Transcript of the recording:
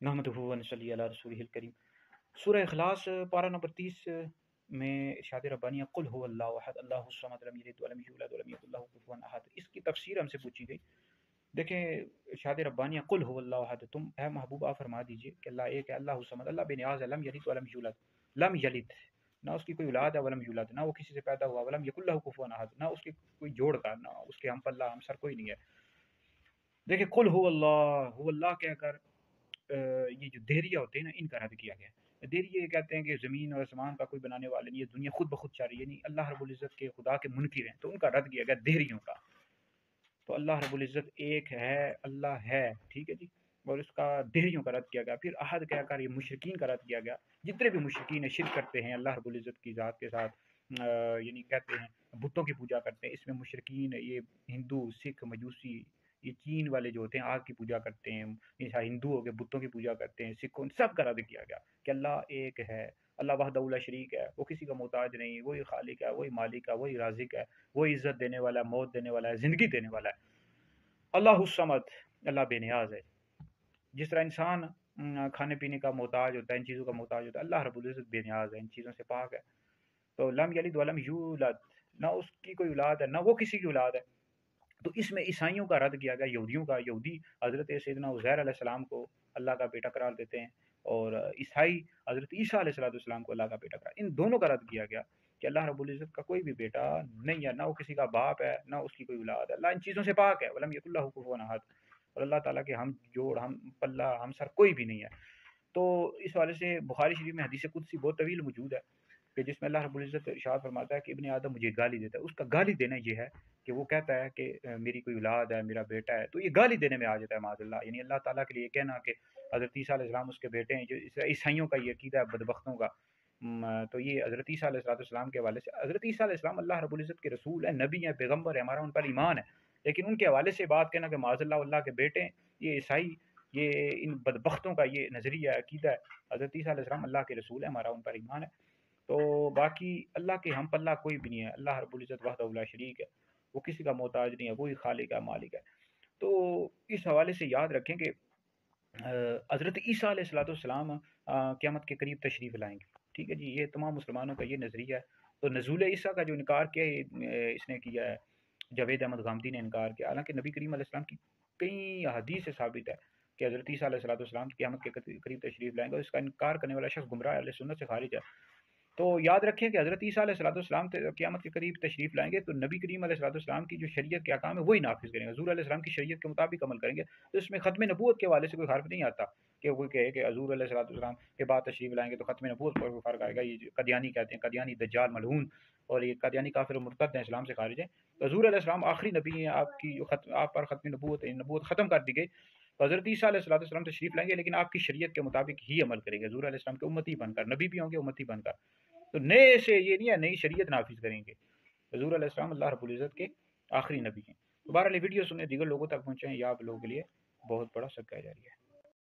नहमदुहु व नसल्ली अला रसूलिहिल करीम। सूरह इखलास पारा नंबर 30 में इरशाद रब्बानी कुल हुवल्लाहु अहद अल्लाहुस समद लम यलिद व लम यूलद व लम यकुल लहु कुफुवन अहद। इसकी तफसीर हमसे पूछी गई। देखें इरशाद रब्बानी कुल हुवल्लाहु अहद, तुम है महबूब आप फरमा दीजिए कि अल्लाह एक है, अल्लाहुस समद, अल्लाह बेनियाज है, लम यलिद व लम यूलद, लम यलिद ना उसकी कोई औलाद है, वलम यूलद ना वो किसी से पैदा हुआ, वलम यकुल लहु कुफुवन अहद ना उसके कोई जोड़ का, ना उसके हम पल्ला हम सर कोई नहीं है। देखिए कुल हुवल्लाह कहकर ये जो देहरिया होते हैं ना, इनका रद्द किया गया है। देहरिया ये कहते हैं कि ज़मीन और आसमान का कोई बनाने वाला नहीं है, दुनिया खुद ब खुद चाह रही है, नहीं अल्लाह रब्बुल इज़्ज़त के खुदा के मुनकिर हैं, तो उनका रद्द किया गया देहरियों का। तो अल्लाह रब्बुल इज़्ज़त एक है, अल्लाह है, ठीक है जी। और इसका देहरियों का रद्द किया गया। फिर अहद कहकर ये मुशरिकीन का रद्द किया गया। जितने भी मुशरिकीन शिर्क करते हैं अल्लाह रब्बुल इज़्ज़त की ज़ात के साथ, यानी कहते हैं बुतों की पूजा करते हैं, इसमें मुशरिकीन ये हिंदू सिख मजूसी ये चीन वाले जो होते हैं आग की पूजा करते हैं, हिंदू हो गए बुतों की पूजा करते हैं, सिखों सब का रद्द किया गया कि अल्लाह एक है, अल्लाह वहदहू ला शरीक है, वो किसी का मोहताज नहीं, वही खालिक है, वही मालिक है, वही राजिक है, वही इज़्ज़त देने वाला है, मौत देने वाला है, ज़िंदगी देने वाला है। अल्लाहुस समद, अल्लाह बेनियाज है। जिस तरह इंसान खाने पीने का मोहताज होता है, इन चीज़ों का मोहताज होता है, अल्लाह रब्बुल इज़्ज़त बेनियाज है, इन चीज़ों से पाक है। तो लम यलिद वलम यूलद, ना उसकी कोई औलाद है ना वो किसी की औलाद है। तो इसमें ईसाइयों का रद्द किया गया, यहूदियों का। यहूदी हज़रत सैयदना उज़ैर अलैहिस्सलाम को अल्लाह का बेटा करार देते हैं, और ईसाई हज़रत ईसा अलैहिस्सलाम को अल्लाह का बेटा करार, इन दोनों का रद्द किया गया कि अल्लाह रब्बुल इज़्ज़त का कोई भी बेटा नहीं है, ना वो किसी का बाप है, ना उसकी कोई औलाद है, अल्लाह इन चीज़ों से पाक है। वलम यकुल लहु कुफुवन अहद, और अल्लाह ताला के हम जोड़, हम पल्ला, हम सर कोई भी नहीं है। तो इस वाले से बुखारी शरीफ में हदीस कुदसी बहुत तवील मौजूद है कि जिसमें अल्लाह रब्बुल इज़्ज़त इरशाद फरमाता है कि इब्ने आदम मुझे गाली देता है। उसका गाली देना ये है कि वो कहता है कि मेरी कोई औलाद है, मेरा बेटा है, तो ये गाली देने में आ जाता है माज़अल्लाह। यानी अल्लाह ताला के लिए कहना कि हज़रत ईसा अलैहिस्सलाम उसके बेटे हैं, जो ईसाइयों का ये अकीदा है बदबख्तों का। तो ये हज़रत ईसा अलैहिस्सलाम के हवाले से, हज़रत ईसा अलैहिस्सलाम अल्लाह रब्बुल इज़्ज़त के रसूल हैं, नबी हैं, पैगम्बर हैं, हमारा उन पर ईमान है। लेकिन उनके हवाले से बात कहना कि माज़अल्लाह अल्लाह के बेटे हैं, ये ईसाई, ये इन बदबख्तों का ये नज़रिया है, अकीदा है। हज़रत ईसा अलैहिस्सलाम अल्लाह के रसूल है, हमारा उन पर ईमान है। तो बाकी अल्लाह के हम पल्ला कोई भी नहीं है। अल्लाह रब्बुल इज़्ज़त वहदहू ला शरीक है, वो किसी का मोहताज नहीं है, वही खालिक है, मालिक है। तो इस हवाले से याद रखें कि हज़रत ईसा अलैहिस्सलाम क़यामत के करीब तशरीफ़ लाएंगे। ठीक है जी, ये तमाम मुसलमानों का ये नज़रिया है। तो नज़ूल ईसा का जो इनकार किया है, इसने किया है, जावेद अहमद गामदी ने इनकार किया। हालांकि नबी करीम अलैहिस्सलाम की कई हदीस से साबित है कि हज़रत ईसा अलैहिस्सलाम क़यामत के करीब तशरीफ़ लाएंगे, और इसका इनकार करने वाला शख्स गुमराह अहले सुन्नत से खारिज है। तो याद रखें कि हज़रत ईसा अलैहिस्सलाम क़यामत के करीब तशरीफ़ लाएंगे, तो नबी करीम अलैहिस्सलाम की जो शरीयत के अहकाम है वही नाफिज़ करेंगे, हज़ूर अलैहिस्सलाम की शरीयत के मुताबिक अमल करेंगे। तो इसमें ख़त्म नबूवत के हवाले से कोई हर्फ नहीं आता कि वो कहे कि हज़ूर अलैहिस्सलाम के बाद तशरीफ़ लाएंगे तो ख़त्म नबूवत पर कोई फ़र्क आएगा। ये कदियानी कहते हैं, कदियानी दज्जाल मलऊन, और ये कदियानी काफिर और मुर्तद हैं, इस्लाम से खारिज हैं। तो हज़ूर अलैहिस्सलाम आखिरी नबी हैं, आपकी जो आप पर ख़त्म नबूवत है, नबूवत ख़त्म कर दी गई। तो हज़रत ईसा अलैहिस्सलाम तशरीफ़ लाएंगे, लेकिन आपकी शरीयत के मुताबिक ही अमल करेंगे, हज़ूर अलैहिस्सलाम के उम्मती बनकर, नबी भी होंगे उम्मती बनकर। तो नए से ये नहीं है नई शरीयत नाफिज करेंगे। हज़ूर अलैहिस्सलाम अल्लाह रब्बुल इज़्ज़त के आखिरी नबी हैं। तो बहरहाल वीडियो सुनने दीगर लोगों तक पहुँचाएं, ये आप लोगों के लिए बहुत बड़ा सदका जारी है।